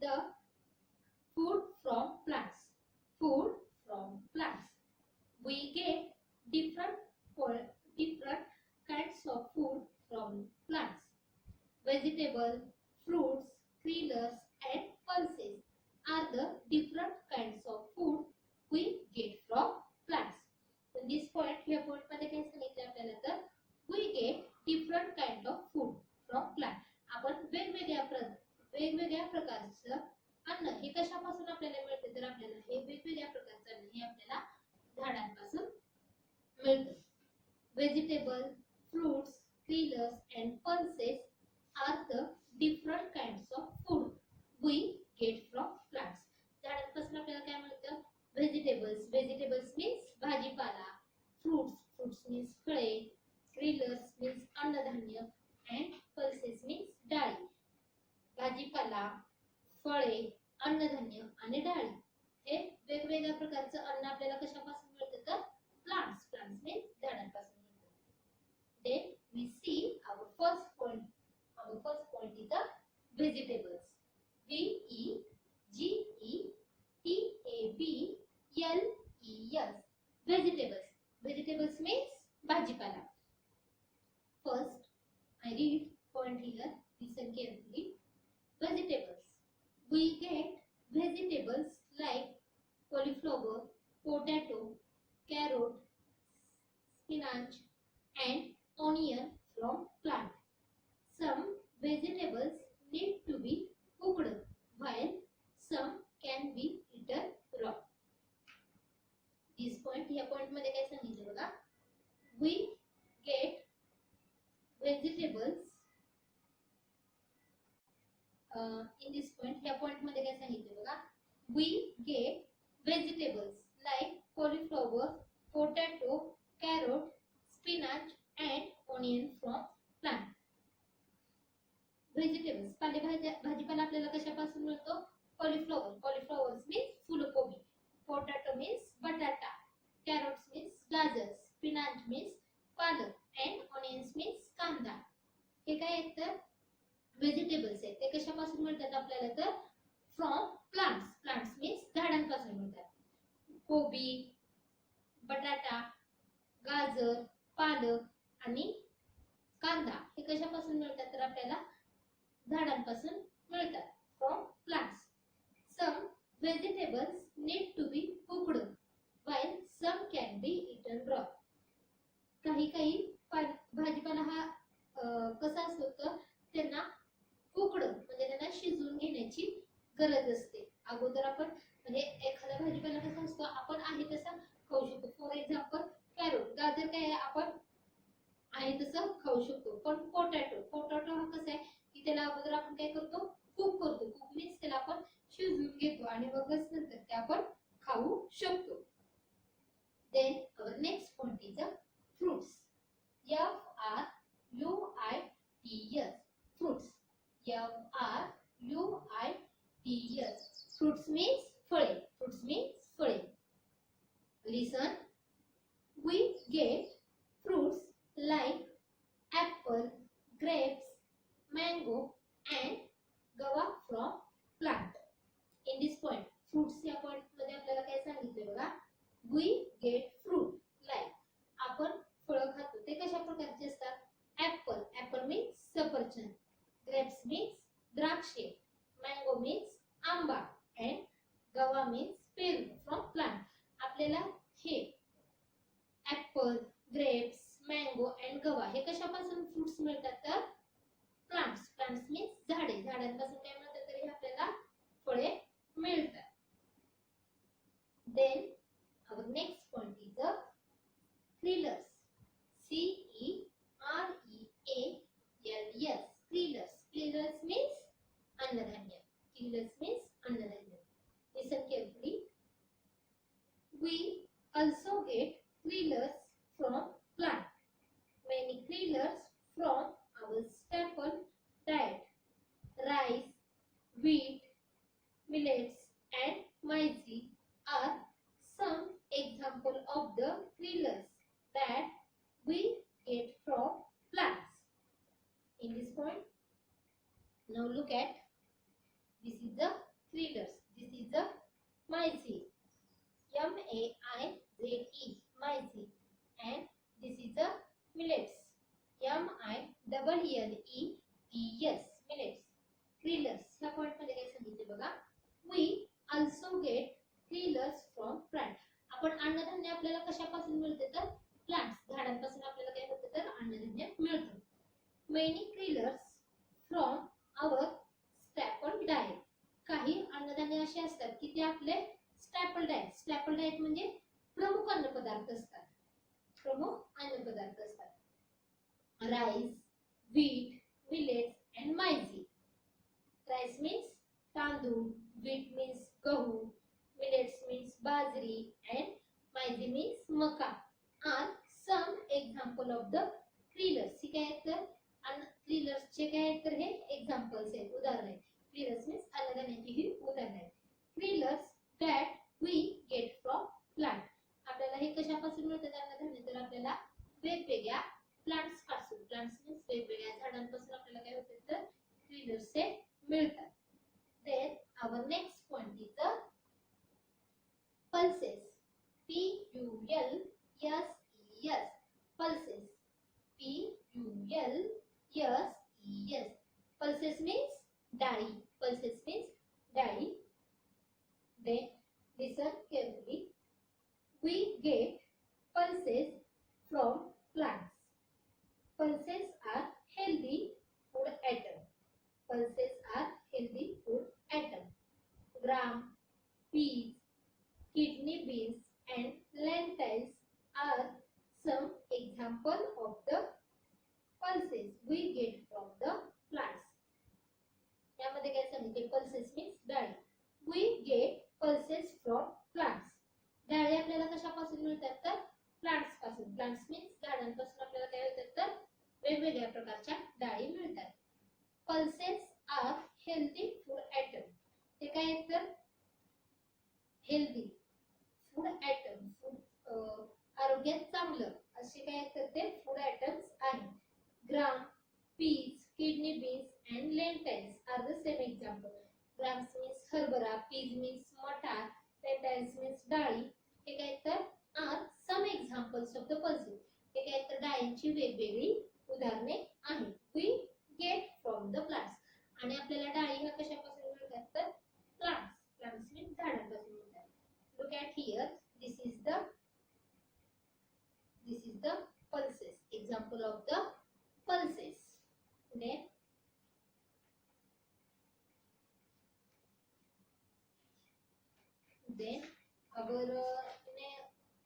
the food from plants. Food from plants. We get different kinds of food from plants. Vegetable, fruits, critters and pulses are the different kinds of food we get from plants. In this point, ह्या point मध्ये काय सांगितलं आपल्याला तर we get different kind of food from plant. आपण वेगवेगळ्या प्रकारचं अन्न हे कशापासून आपल्याला मिळते तर आपल्याला हे वेगवेगळ्या प्रकारचं अन्न हे आपल्याला झाडांपासून मिळतं. Vegetable, fruits, critters and pulses are the different kinds of food we get from plants. झाडांपासून आपल्याला काय मिळतं? Vegetables means भाजीपाला. Fruits means फळे. Critters means अन्नधान्य and pulses means डाळी. भाजीपाला, फळे, अन्नधान्य आणि डाळी हे वेगवेगळ्या प्रकारचं अन्न आपल्याला कशापासून मिळतं तर plants means झाडांपासून मिळतं. Then we see our first point. Our first point is the vegetables. Vegetables. Vegetables means भाजीपाला. First, I read point here. Listen carefully. Vegetables. We get vegetables like cauliflower, potato, carrot, spinach, and onion from plant. Some vegetables need to be cooked, while some can be eaten raw. This point, या point मध्ये काय सांगितलं बघा? We get vegetables. In this point, ह्या point मध्ये काय सांगितलं बघा? We get vegetables like cauliflower, potato, carrot, spinach, and onion from plant. Vegetables, भाजीपाला आपल्याला कशापासून मिळतो? Cauliflower means फुलकोबी. Potato means बटाटा. Carrots means गाजर. Spinach means पालक. And onions means कांदा. हे काय आहेत तर व्हेजिटेबल्स आहेत. ते कशापासून मिळतात आपल्याला तर फ्रॉम प्लांट्स means झाडांपासून मिळतात. कोबी, बटाटा, गाजर, पालक आणि कांदा हे कशापासून मिळतात तर आपल्याला झाडांपासून मिळतात. From plants. Some vegetables need to be cooked, while some can be eaten raw. काही भाजीपाला हा कसा असतो तर त्यांना कुकड म्हणजे त्यांना शिजवून घेण्याची गरज असते. अगोदर आपण म्हणजे एखादा भाजीपाला कसा असतो आपण आहे तसा खाऊ शकतो. फॉर एक्झाम्पल कॅरोट, गाजर काय आहे आपण आहे तसं खाऊ शकतो. पण पोटॅटो हा कसा आहे की त्याला अगोदर आपण काय करतो कुक करतो. कुक मीन्स त्याला आपण शिजवून घेतो आणि मगच नंतर ते आपण खाऊ शकतो. Then our next point is the fruits. Fruits. Fruits means फळे. Listen. We get fruits like apple, grapes, mango and guava from plant. In this point, fruits या point मध्ये आपल्याला काय सांगितले बघा? We get fruit like आपण फळं खातो ते कशा प्रकारचे असतात? Apple means सफरचंद. Grapes means द्राक्षे. Mango means आंबा and guava means Peru from plant. आपल्याला हे ऍपल, ग्रेप्स, मँगो अँड गवा हे कशापासून फ्रुट्स मिळतात तर प्लांट्स मीन्स झाडे. झाडांपासून काय मिळतात तरी आपल्याला फळे मिळतात. Then our next point is the critters. Critters. Critters means अन्नधान्य. Listen carefully. We also get critters from plant. Many critters from our staple diet. Rice, wheat, millets and maize are some example of the critters that we get from plants. In this point, now look at this is the Krillers. This is the Maize. M-A-I-Z-E. Maize. And this is the millets. M-I-L-L-E-T-S. Millets. Krillers. ह्या point मध्ये काय सांगितले बघा. We also get krillers from plants. आपण अन्नधान्य आपल्याला कशापासून मिळते तर प्लांट्स, झाडांपासून आपल्याला काय होते तर अन्नधान्य मिळतं. Many krillers from our staple diet. काही अन्नधान्य असे असतात की ते आपले स्टॅपल डाएट. स्टॅपल डाएट म्हणजे प्रमुख अन्नपदार्थ असतात. प्रमुख अन्नपदार्थ असतात. Rice, wheat, millets and maize. Rice means तांदूळ, व्हीट मीन्स गहू, मिलेट्स मीन्स बाजरी अँड मायझी मीन्स मका are some example of the cereals. ही काय आहेत तर क्रिलर्सचे काय आहेत तर हे एक्झाम्पल्स आहेत, उदाहरण आहेत. क्रिलर्स मीन्स अन्नधान्याची ही उदाहरण आहेत. Cereals that we get from plant. आपल्याला हे कशापासून मिळतात अन्नधान्य तर आपल्याला वेगवेगळ्या प्लांट्स पासून. प्लांट्स मीन्स वेगवेगळ्या झाडांपासून आपल्याला काय होते तर क्रिलर्स हे मिळतात. Then our next point is the pulses. P-U-L-S-E-S. Pulses. P-U-L-S-E-S. Pulses means डाळी. Pulses means डाळी. Then listen carefully. We get pulses from plants. Pulses are healthy food items. Pulses are healthy food items. Gram, peas, kidney beans and lentils are some example of the pulses we get from the plants. यामध्ये काय सांगितले pulses means डाळी. We get pulses from plants. डाळी आपल्याला कशापासून मिळतात तर plants पासून. प्लांट्स मीन्स झाडांपासून आपल्याला काय होतात तर वेगवेगळ्या प्रकारच्या डाळी मिळतात. Pulses are healthy food item. ते काय आहेत तर हेल्दी फूड आयटम, फूड आरोग्यात चांगलं असे काय आहेत तर ते फूड आयटम्स आहेत. Gram, peas, kidney beans and lentils are the same example. Grams means हरभरा, पीज मीन्स मटार, लेंटाइल्स मीन्स डाळी. हे काय तर are some examples of the pulses. हे काय तर डाळींची वेगवेगळी उदाहरणे आहेत. We get from the plants. आणि आपल्याला डाळी ह्या कशापासून मिळतात तर प्लांट्स. प्लांट्स मीन्स झाडांपासून मिळतात. Look at here. This is the pulses. Example of the pulses. Then our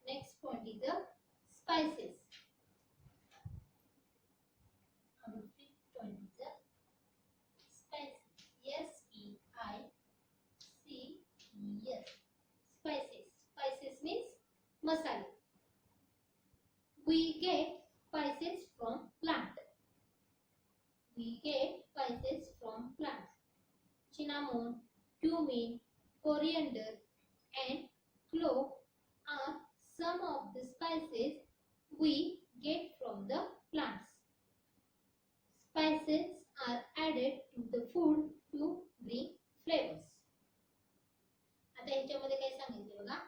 next point is the spices. Our fifth point is the spices. S-P-I-C-E-S. Spices. Spices means masala. We get spices from plant. We get spices from plants. Cinnamon, cumin, coriander and clove are some of the spices we get from the plants. Spices are added to the food to bring flavors. आता याच्यामध्ये काय सांगितले बघा.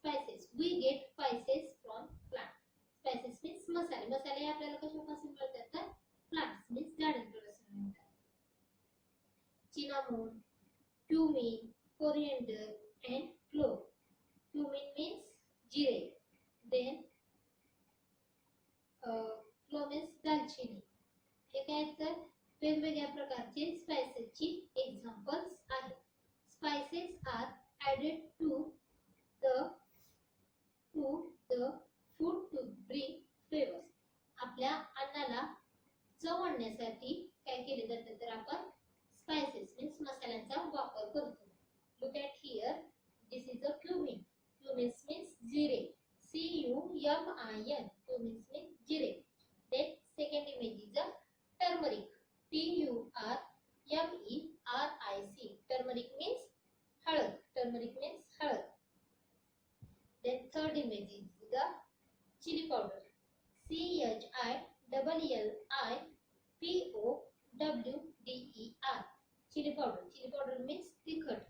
Spices. We get spices from plants. Spices means मसाले. मसाले आपल्याला कशापासून मिळतात तर plants means झाडांपासून मिळतात. Cinnamon, cumin, coriander and clove. Cumin means जिरे. Then clove means दालचिनी. हे काय तर वेगवेगळ्या प्रकारचे स्पाइसेसची एक्झाम्पल्स आहेत. Spices are added to the food to bring flavors. आपल्या अन्नाला चव आणण्यासाठी काय केले जाते तर आपण स्पाइसेस मीन्स मसाल्यांचा वापर करतो. Look at here. This is a cumin. Cumin means जिरे. C-U-M-I-N. Cumin means जिरे. Then second image is a turmeric. T-U-R-M-E-R-I-C. Turmeric means हळद. Turmeric means हळद. Then third image is the chili powder. C-H-I-L-L-I-P-O-W-D-E-R. Chili powder. Chili powder means तिखट.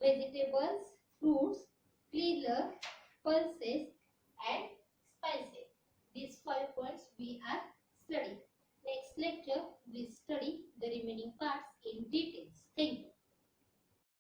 vegetables, fruits, cleaner, pulses and spices. These 5 points we are studying. Next lecture we study the remaining parts in details. Thank you.